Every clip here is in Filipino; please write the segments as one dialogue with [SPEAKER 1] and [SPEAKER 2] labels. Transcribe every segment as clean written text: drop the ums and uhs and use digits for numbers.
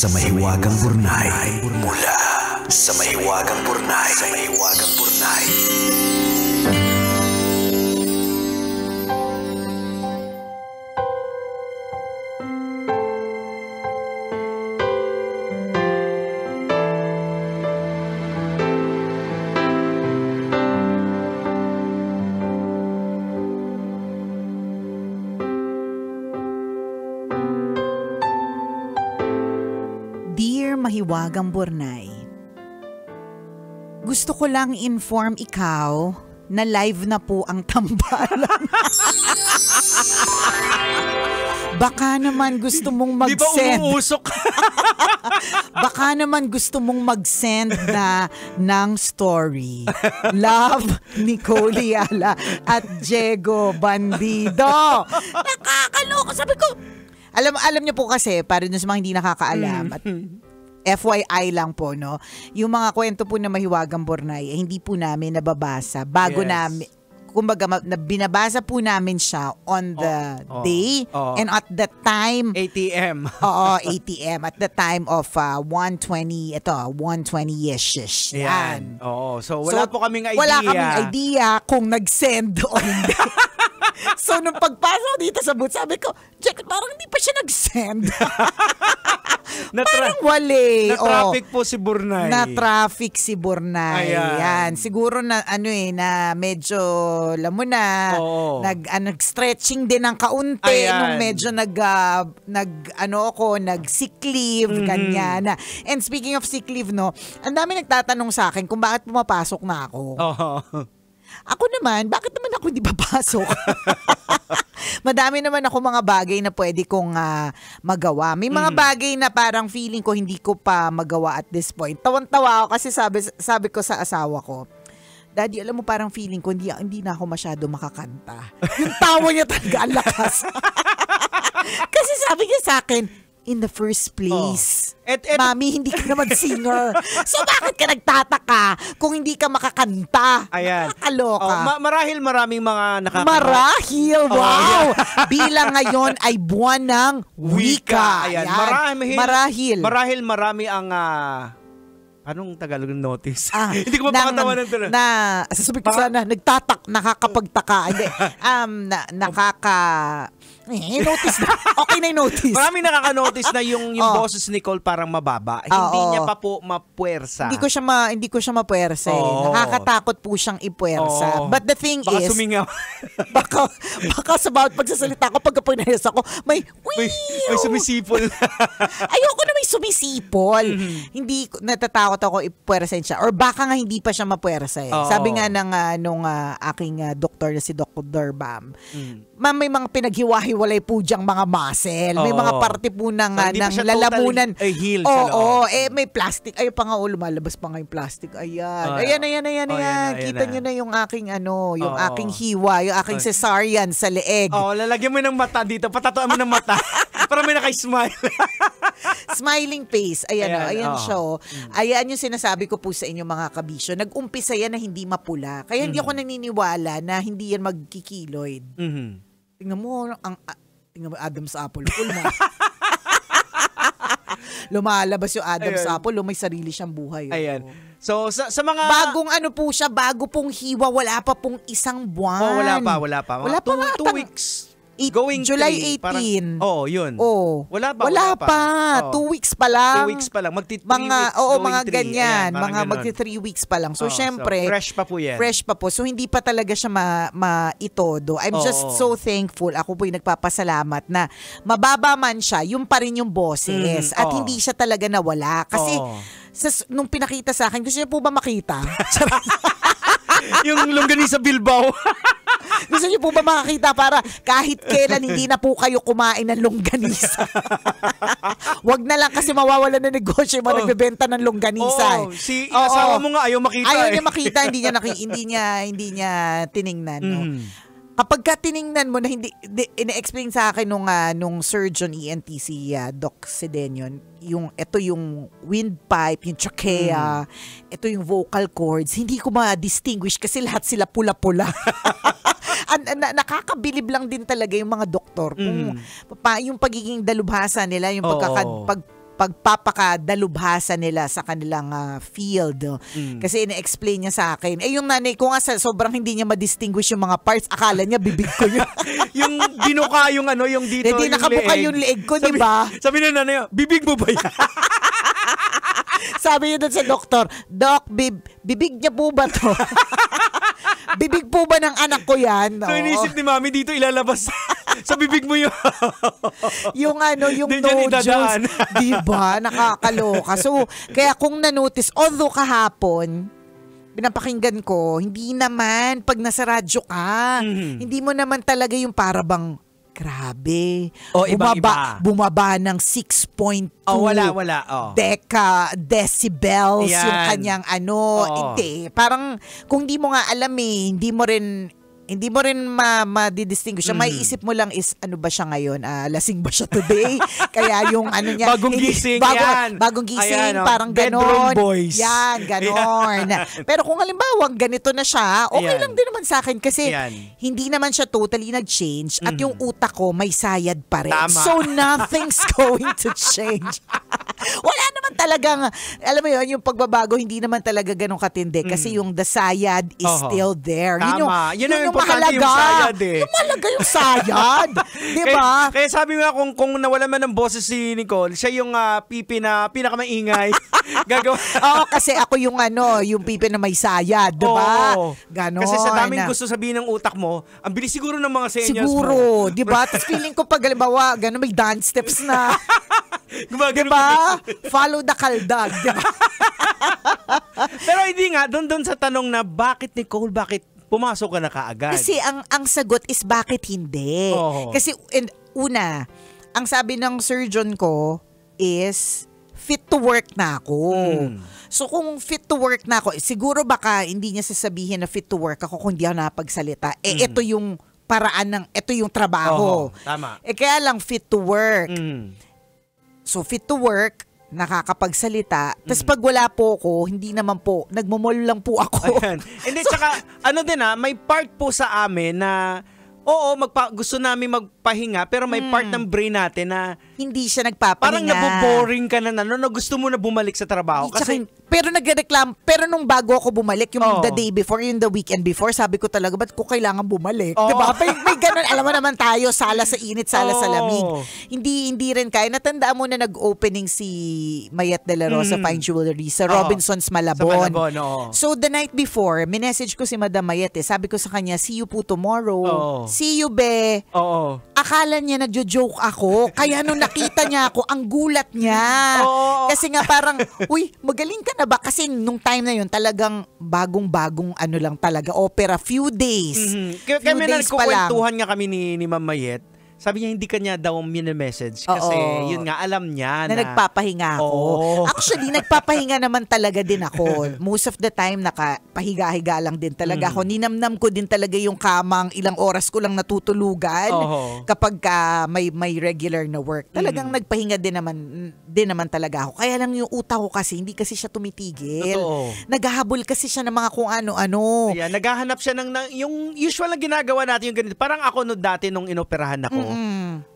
[SPEAKER 1] sa Mahiwagang Burnay. Mula sa Mahiwagang Burnay. Sa Mahiwagang Burnay.
[SPEAKER 2] Mahiwagang Burnay. Gusto ko lang inform ikaw na live na po ang tambalan. Baka naman gusto mong mag-send.
[SPEAKER 3] Di ba umuusok?
[SPEAKER 2] Baka naman gusto mong mag-send na ng story. Love, Nicole Yala at Diego Bandido. Nakakaloka. Sabi ko, alam niyo po kasi, para dun sa mga hindi nakakaalam at FYI lang po, no? Yung mga kwento po na Mahiwagang Burnay, hindi po namin nababasa bago namin, kumbaga binabasa po namin siya on the day and at the time
[SPEAKER 3] 8 a.m.
[SPEAKER 2] Oo, 8 a.m. at the time of 1:20, 1:20-ish. Yan.
[SPEAKER 3] Oo, so wala po kaming idea.
[SPEAKER 2] Wala kaming idea kung nag-send o hindi. So nung pagpasok dito sa booth, sabi ko, Jack, parang hindi pa siya nag-send. Parang wali.
[SPEAKER 3] Na-traffic po si Burnay.
[SPEAKER 2] Na-traffic si Burnay. Yan. Siguro na na medyo alam mo na nag-stretching din ng kaunti nung medyo nag-sick leave ganyan. And speaking of sick leave, no, ang dami nagtatanong sa akin kung bakit pumapasok na ako. Ako naman, bakit naman ako hindi papasok? Madami naman ako mga bagay na pwede kong magawa. May mga bagay na parang feeling ko hindi ko pa magawa at this point. Tawan-tawa ako kasi sabi ko sa asawa ko, Daddy, alam mo parang feeling ko hindi na ako masyado makakanta. Yung tawa niya talaga ang lakas. Kasi sabi niya sa akin, in the first place, Mami, hindi ka naman singer. So bakit ka nagtataka kung hindi ka makakanta?
[SPEAKER 3] Ayan.
[SPEAKER 2] Nakakaloka.
[SPEAKER 3] Marahil maraming mga nakakanta.
[SPEAKER 2] Marahil, wow! Bilang ngayon ay buwan ng wika.
[SPEAKER 3] Ayan. Marahil marami ang... anong Tagalog ng notice? Hindi ko mapakatawanan ito.
[SPEAKER 2] Sasabihin ko sana, nakakapagtaka. Hindi. Notice na. Okay na yung notice.
[SPEAKER 3] Maraming nakaka-notice na yung boses ni Nicole parang mababa. Hindi niya pa po mapuwersa.
[SPEAKER 2] Hindi ko siya mapuwersa. Nakakatakot po siyang ipuwersa. But the thing
[SPEAKER 3] baka
[SPEAKER 2] is,
[SPEAKER 3] sumingaw.
[SPEAKER 2] baka sa bawat pagsasalita ko, pagka pinahas ako, may
[SPEAKER 3] sumisipol.
[SPEAKER 2] Ayoko na may sumisipol. Hindi, natatakot ako ipuwersahin siya. Or baka nga hindi pa siya mapuwersa. Sabi nga nung aking doktor na si Dr. Bam, ma'am, may mga pinaghiwa-hiwalay po diyang mga muscle. May mga parte po ng lalamunan.
[SPEAKER 3] Healed
[SPEAKER 2] may plastic. Ay, pa nga, lumalabas pa nga yung plastic. Ayan. Kita niyo na yung aking yung aking hiwa, yung aking cesarean sa leeg.
[SPEAKER 3] Lalagyan mo ng mata dito. Patatuan mo ng mata. Para may naka-smile.
[SPEAKER 2] Smiling face. Ayan siya. Ayan yung sinasabi ko po sa inyo mga kabisyo. Nag-umpisa yan na hindi mapula. Kaya hindi ako naniniwala na hindi yan magkikiloid. Tingnan mo, Adam's apple. Lumalabas yung Adam's apple, may sarili siyang buhay.
[SPEAKER 3] Ayan. So, sa mga...
[SPEAKER 2] Bago pong hiwa, wala pa pong isang buwan.
[SPEAKER 3] Wala pa. Wala pa 2 weeks. Going
[SPEAKER 2] July 18.
[SPEAKER 3] Parang, yun.
[SPEAKER 2] Wala pa. 2 weeks pa lang.
[SPEAKER 3] 2 weeks pa lang. Magti 3
[SPEAKER 2] weeks. Mga
[SPEAKER 3] 3.
[SPEAKER 2] ganyan.
[SPEAKER 3] Ayan,
[SPEAKER 2] mga magti 3 weeks pa lang. So, syempre.
[SPEAKER 3] So fresh pa po yan.
[SPEAKER 2] Fresh pa po. So, hindi pa talaga siya maitodo. I'm just so thankful. Ako po yung nagpapasalamat na mababa man siya, yung pa rin yung boses. At hindi siya talaga nawala. Kasi, nung pinakita sa akin, gusto niyo po ba makita?
[SPEAKER 3] Yung longganisa Bilbao.
[SPEAKER 2] Gusto niyo po ba makakita para kahit kailan hindi na po kayo kumain ng longganisa? Wag na lang kasi mawawalan ng negosyo yung mga nagbebenta ng longganisa.
[SPEAKER 3] Si asawa mo nga ayaw makita.
[SPEAKER 2] Ayaw niya makita, hindi niya tiningnan. No? Kapag ka tiningnan mo na ina-explain sa akin nung surgeon ENT si Doc Sedenyon, ito yung windpipe, yung trachea, ito yung vocal cords, hindi ko ma-distinguish kasi lahat sila pula-pula. Nakakabilib lang din talaga yung mga doktor kung yung pagiging dalubhasa nila, yung pagpapakadalubhasa nila sa kanilang field. Kasi ina-explain niya sa akin. Yung nanay ko nga, sobrang hindi niya ma-distinguish yung mga parts. Akala niya bibig ko yun.
[SPEAKER 3] Yung binuka yung yung dito,
[SPEAKER 2] hindi
[SPEAKER 3] yung
[SPEAKER 2] nakabuka
[SPEAKER 3] leeg.
[SPEAKER 2] yung leeg ko, di ba?
[SPEAKER 3] Sabi na nanay, bibig mo ba yan?
[SPEAKER 2] Sabi niya doon sa doktor, Doc, bibig niya po ba to? Bibig po ba ng anak ko yan?
[SPEAKER 3] So inisip ni mami dito ilalabas sa bibig mo yun.
[SPEAKER 2] yung nodules. Diba? Nakakaloka. So, kaya kung na-notice, although kahapon, pinapakinggan ko, hindi naman pag nasa radyo ka, hindi mo naman talaga yung parabang grabe. Bumaba ng 6.2
[SPEAKER 3] wala.
[SPEAKER 2] decibels
[SPEAKER 3] yan.
[SPEAKER 2] yung kanyang Hindi. Parang kung di mo nga alam hindi mo rin ma-distinguish. May isip mo lang is ano ba siya ngayon? Lasing ba siya today? Kaya yung niya.
[SPEAKER 3] Bagong gising yan.
[SPEAKER 2] Bagong gising,
[SPEAKER 3] Ayan,
[SPEAKER 2] parang
[SPEAKER 3] bedroom
[SPEAKER 2] ganon.
[SPEAKER 3] boys.
[SPEAKER 2] Yan, ganon. Pero kung halimbawa ganito na siya, okay lang din naman sa akin kasi hindi naman siya totally nag-change at yung utak ko may sayad pa rin.
[SPEAKER 3] Tama.
[SPEAKER 2] So nothing's going to change. Wala naman talagang, alam mo yun, yung pagbabago hindi naman talaga ganun katindi kasi yung the sayad is still there.
[SPEAKER 3] Tama.
[SPEAKER 2] Yun yung
[SPEAKER 3] mahalaga.
[SPEAKER 2] yung sayad Yung mahalaga yung sayad. Diba?
[SPEAKER 3] Kaya sabi nga kung nawala man ng boses si Nicole, siya yung pipi na pinakamaingay. Gagawa.
[SPEAKER 2] Oo, kasi ako yung yung pipi na may sayad. Diba? Ganon.
[SPEAKER 3] Kasi sa daming gusto sabihin ng utak mo, ang bilis siguro ng mga senyas mo.
[SPEAKER 2] Siguro. Diba? Tapos feeling ko pag halimbawa, may dance steps na. Diba? Follow the kaldag. Diba?
[SPEAKER 3] Pero hindi nga, doon sa tanong na bakit Nicole, bakit pumasok ka na kaagad?
[SPEAKER 2] Kasi ang sagot is bakit hindi? Kasi una, ang sabi ng surgeon ko is fit to work na ako. So kung fit to work na ako, siguro baka hindi niya sasabihin na fit to work ako kung hindi ako napagsalita. Ito yung paraan ito yung trabaho.
[SPEAKER 3] Tama.
[SPEAKER 2] Kaya lang fit to work. So fit to work, nakakapagsalita. Tapos pag wala po ko, hindi naman po, nagmumol lang po ako.
[SPEAKER 3] Hindi, tsaka, may part po sa amin na, gusto namin magpahinga, pero may part ng brain natin na
[SPEAKER 2] hindi siya nagpapahinga.
[SPEAKER 3] Parang naboboring ka na gusto mo na bumalik sa trabaho.
[SPEAKER 2] Pero nagreklamo, pero nung bago ako bumalik, yung the day before, yung the weekend before, sabi ko talaga, ba't ko kailangan bumalik? Diba? May ganun, alam mo naman tayo, sala sa init, sala sa lamig. Hindi rin kaya. Natandaan mo na nag-opening si Mayet de la Rosa Fine Jewelry sa Robinson's Malabon. So the night before, minessage ko si Madam Mayet sabi ko sa kanya, see you po tomorrow. See you, be. Akala niya nagjo-joke ako. Kaya nung nakita niya ako, ang gulat niya. Kasi nga parang, uy, magaling ka na ba? Kasi nung time na yun, talagang bagong-bagong lang talaga, opera, few days.
[SPEAKER 3] Kami nagkukwentuhan nga kami ni Ma'am Mayet. Sabi niya, hindi kanya daw message kasi yun nga, alam niya na
[SPEAKER 2] nagpapahinga ako. Actually, nagpapahinga naman talaga din ako. Most of the time, nakapahiga-higa lang din talaga ako. Ninamnam ko din talaga yung kamang ilang oras ko lang natutulugan kapag may regular na work. Talagang nagpahinga din naman talaga ako. Kaya lang yung utak ko kasi, hindi kasi siya tumitigil. Naghahabol kasi siya ng mga kung ano-ano.
[SPEAKER 3] Naghahanap siya ng yung usual na ginagawa natin yung ganito. Parang ako dati nung inoperahan ako.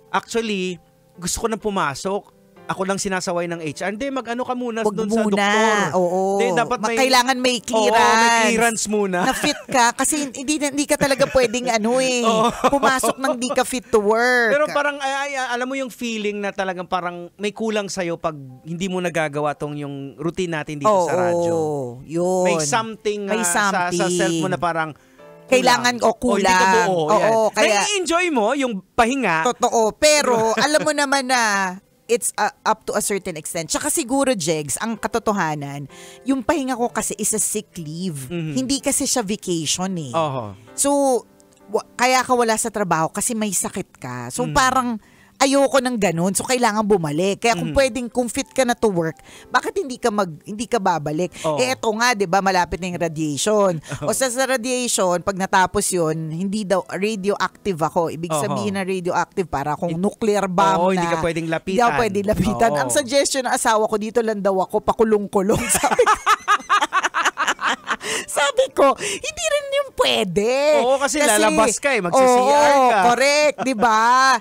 [SPEAKER 3] Actually, gusto ko nang pumasok. Ako lang sinasaway ng HR. Hindi, mag-ano ka muna doon sa doktor. Dapat
[SPEAKER 2] kailangan may clearance.
[SPEAKER 3] May clearance muna.
[SPEAKER 2] Na fit ka. Kasi hindi ka talaga pwedeng pumasok nang di ka fit to work.
[SPEAKER 3] Pero parang, alam mo yung feeling na talagang parang may kulang sa'yo pag hindi mo nagagawa tong yung routine natin dito sa radyo.
[SPEAKER 2] Yun.
[SPEAKER 3] May something, sa self mo na parang,
[SPEAKER 2] kailangan kulang.
[SPEAKER 3] Kaya enjoy mo yung pahinga.
[SPEAKER 2] Totoo. Pero alam mo naman na it's up to a certain extent. Tsaka siguro, Jegs, ang katotohanan, yung pahinga ko kasi is a sick leave. Hindi kasi siya vacation eh. So, kaya ka wala sa trabaho kasi may sakit ka. So, parang ayoko ng ganun. So, kailangan bumalik. Kaya kung fit ka na to work, bakit hindi ka babalik? Eto nga, 'di ba, malapit na yung radiation. O sa radiation, pag natapos 'yun, hindi daw radioactive ako. Ibig sabihin na radioactive para kung nuclear bomb na.
[SPEAKER 3] Hindi ka pwedeng lapitan.
[SPEAKER 2] Hindi ako pwedeng lapitan. Ang suggestion ng asawa ko, dito lang daw ako, pakulong-kulong. Sabi ko, hindi rin yung pwede.
[SPEAKER 3] Kasi lalabas ka magsi-CR ka.
[SPEAKER 2] Correct, di ba?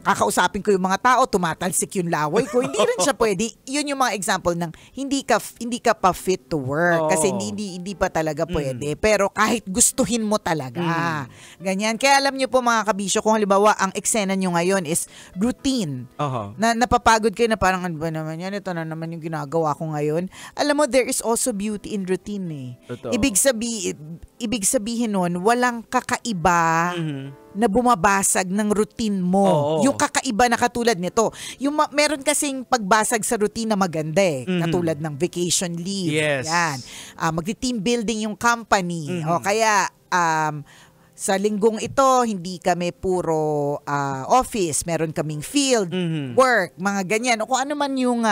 [SPEAKER 2] kakausapin ko yung mga tao, tumatalsik yung laway ko. Hindi rin siya pwede. Yun yung mga example ng hindi ka pa fit to work kasi hindi pa talaga pwede. Pero kahit gustuhin mo talaga. Ganyan. Kaya alam niyo po mga kabisyo, kung halimbawa ang eksena niyo ngayon is routine. Na napapagod kayo na parang ano ba naman yan? Ito na naman yung ginagawa ko ngayon. Alam mo, there is also beauty in routine eh.
[SPEAKER 3] Totoo.
[SPEAKER 2] Ibig sabihin nun, walang kakaiba na bumabasag ng routine mo. Yung kakaiba na katulad nito. Yung meron kasing pagbasag sa routine na maganda eh. Katulad ng vacation leave.
[SPEAKER 3] Yes.
[SPEAKER 2] Yan. Magti-team building yung company. O kaya sa linggong ito, hindi kami puro office. Meron kaming field, work, mga ganyan. O kung ano man yung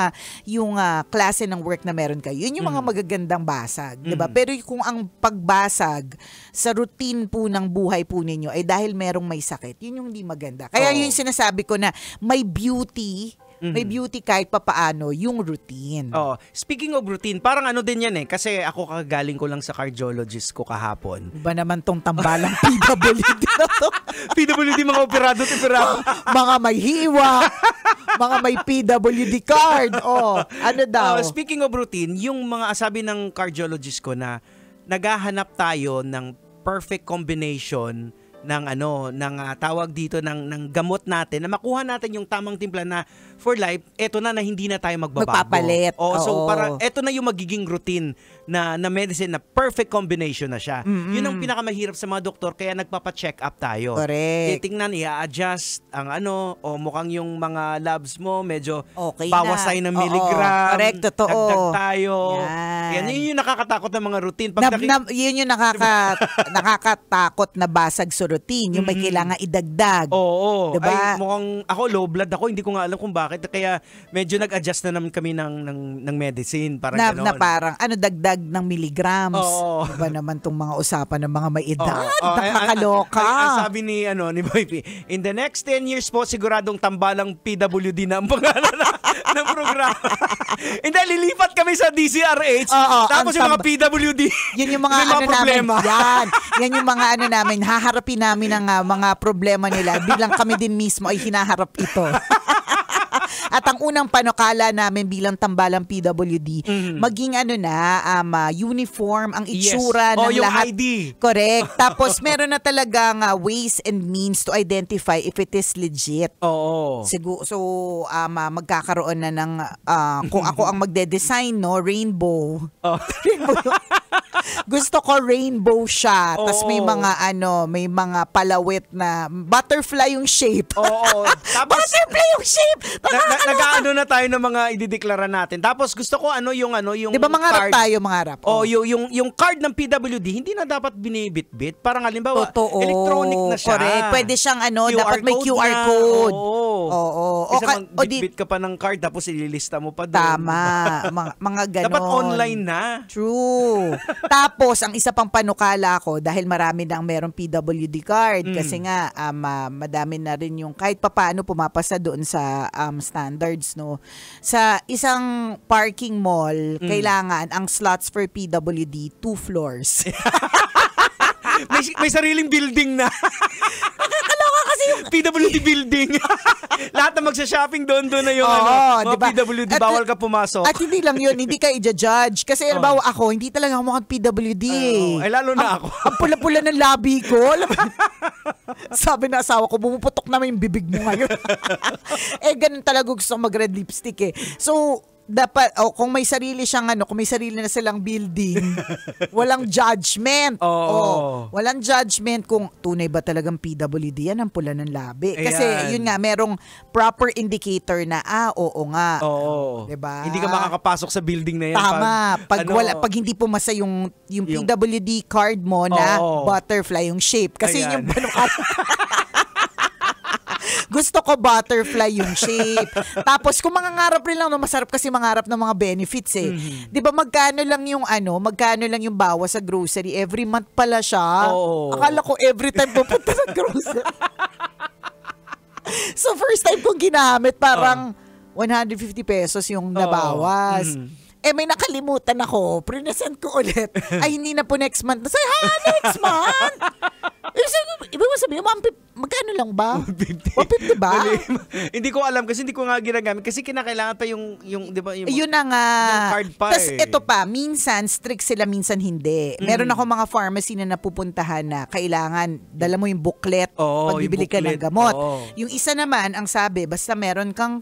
[SPEAKER 2] klase ng work na meron kayo. Yun yung mga magagandang basag. Diba? Pero kung ang pagbasag sa routine po ng buhay po ninyo ay dahil merong may sakit, yun yung hindi maganda. Kaya yun yung sinasabi ko na may beauty. May beauty kahit papaano yung routine.
[SPEAKER 3] Speaking of routine, parang ano din yan eh. Kasi ako kagaling ko lang sa cardiologist ko kahapon.
[SPEAKER 2] Iba naman tong tambalang PWD na to.
[SPEAKER 3] PWD, mga operado.
[SPEAKER 2] Mga may hiwa, mga may PWD card. Ano daw?
[SPEAKER 3] Speaking of routine, yung mga sabi ng cardiologist ko na naghahanap tayo ng perfect combination ng tawag dito ng gamot natin na makuha natin yung tamang timpla na for life, eto na hindi na tayo magbabago.
[SPEAKER 2] Magpapalit.
[SPEAKER 3] So parang eto na yung magiging routine na medicine na perfect combination na siya. Yun ang pinakamahirap sa mga doktor kaya nagpapa-check up tayo.
[SPEAKER 2] Correct.
[SPEAKER 3] Titingnan, i-adjust ang mukhang yung mga labs mo medyo
[SPEAKER 2] okay
[SPEAKER 3] bawas tayo ng milligram.
[SPEAKER 2] Correct, totoo.
[SPEAKER 3] Dagdag tayo.
[SPEAKER 2] Yan.
[SPEAKER 3] Yun yung nakakatakot ng mga routine.
[SPEAKER 2] Yun yung nakakatakot na basag sa routine. Yung may kailangan idagdag.
[SPEAKER 3] Oo.
[SPEAKER 2] Diba?
[SPEAKER 3] Ay, mukhang ako low blood ako. Hindi ko nga alam kung bakit. Kaya medyo nag-adjust na naman kami ng medicine. Parang
[SPEAKER 2] na parang dagdag ng milligrams. Diba naman tong mga usapan ng mga may edad? Nakakaloka.
[SPEAKER 3] Ang sabi ni Boy P, in the next 10 years po, siguradong tambalang PWD na ang pangalan ng programa. Hindi, lilipat kami sa DCRH. Tapos yung mga PWD.
[SPEAKER 2] Yun yung mga
[SPEAKER 3] problema.
[SPEAKER 2] Yan yung mga namin. Haharapin namin ang mga problema nila. Bilang kami din mismo ay hinaharap ito. At ang unang panukala namin bilang tambalang PWD, maging uniform ang itsura ng
[SPEAKER 3] yung
[SPEAKER 2] lahat.
[SPEAKER 3] ID.
[SPEAKER 2] Correct. Tapos meron na talagang ways and means to identify if it is legit. So, magkakaroon na ng, kung ako ang magde-design, rainbow. Gusto ko rainbow siya. Tapos may mga palawit na butterfly yung shape.
[SPEAKER 3] Tapos,
[SPEAKER 2] butterfly yung shape!
[SPEAKER 3] Nag-aano na tayo ng mga idideklara natin. Tapos gusto ko yung
[SPEAKER 2] diba mangarap
[SPEAKER 3] card,
[SPEAKER 2] tayo, mangarap?
[SPEAKER 3] Yung card ng PWD, hindi na dapat binibit-bit. Parang halimbawa,
[SPEAKER 2] totoo.
[SPEAKER 3] Electronic na siya.
[SPEAKER 2] Correct. Pwede siyang dapat may QR code.
[SPEAKER 3] Kasi magbit-bit ka pa ng card tapos ililista mo pa doon.
[SPEAKER 2] Tama. Mga ganon.
[SPEAKER 3] Dapat online na.
[SPEAKER 2] True. Tapos, ang isa pang panukala ko, dahil marami na ang merong PWD card, kasi nga, madami na rin yung kahit papaano pumapasa doon sa standards, no? Sa isang parking mall, kailangan ang slots for PWD 2 floors.
[SPEAKER 3] may sariling building na.
[SPEAKER 2] Nakakaloka kasi yung
[SPEAKER 3] PWD building. Lahat na magsha-shopping doon na yung
[SPEAKER 2] diba?
[SPEAKER 3] PWD, bawal ka pumasok.
[SPEAKER 2] At hindi lang yun, hindi ka i-judge. Kasi halimbawa ako, hindi talaga ako mukhang PWD.
[SPEAKER 3] Ay, lalo na ako.
[SPEAKER 2] Ang pula-pula ng labi ko. Sabi na asawa ko, bumuputok naman yung bibig mo ngayon. Ganun talaga gusto ko mag-red lipstick eh. So, dapat, kung may sarili siyang kung may sarili na silang building, walang judgment. Walang judgment kung tunay ba talagang PWD yan ang pula ng labi. Kasi yun nga, merong proper indicator na, oo nga. Diba?
[SPEAKER 3] Hindi ka makakapasok sa building na yan.
[SPEAKER 2] Tama. Pag hindi pumasa yung PWD card mo na butterfly yung shape. Kasi yun yung gusto ko butterfly yung shape. Tapos kung mangangarap rin lang, masarap kasi mangarap ng mga benefits eh. 'Di ba magkano lang yung bawas sa grocery? Every month pala siya. Akala ko every time pupunta sa grocery. So first time kong ginamit, parang 150 pesos yung nabawas. May nakalimutan ako. Prinesent ko ulit. Ay, hindi na po next month. Next month? Ibig mo sabihin, magkano lang ba?
[SPEAKER 3] 150.
[SPEAKER 2] 150 ba?
[SPEAKER 3] Mali. Hindi ko alam kasi hindi ko nga ginagamit kasi kinakailangan pa yung di ba yung
[SPEAKER 2] Yun na nga.
[SPEAKER 3] yung card pa
[SPEAKER 2] Tas
[SPEAKER 3] eh.
[SPEAKER 2] ito pa, minsan strict sila, minsan hindi. Meron ako mga pharmacy na napupuntahan na kailangan dala mo yung booklet
[SPEAKER 3] Oo,
[SPEAKER 2] pag bibili
[SPEAKER 3] yung
[SPEAKER 2] ka ng
[SPEAKER 3] booklet.
[SPEAKER 2] gamot.
[SPEAKER 3] Oo.
[SPEAKER 2] Yung isa naman, ang sabi, basta meron kang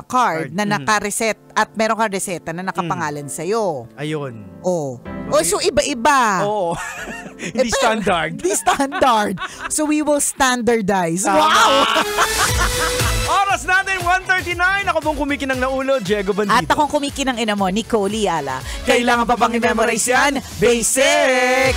[SPEAKER 2] card na naka-reset at meron kang reseta na nakapangalan sa'yo.
[SPEAKER 3] Ayun.
[SPEAKER 2] Oh. Oh, so iba-iba.
[SPEAKER 3] Oo. Hindi standard.
[SPEAKER 2] Hindi standard. So we will standardize.
[SPEAKER 3] Tama.
[SPEAKER 2] Wow!
[SPEAKER 3] Oras natin, 1:39. Ako pong kumikinang na ulo, Diego Bandito.
[SPEAKER 2] At akong kumikinang ina mo, Nicole Yala. Kailangan pa bang i-memorize yan? Basic!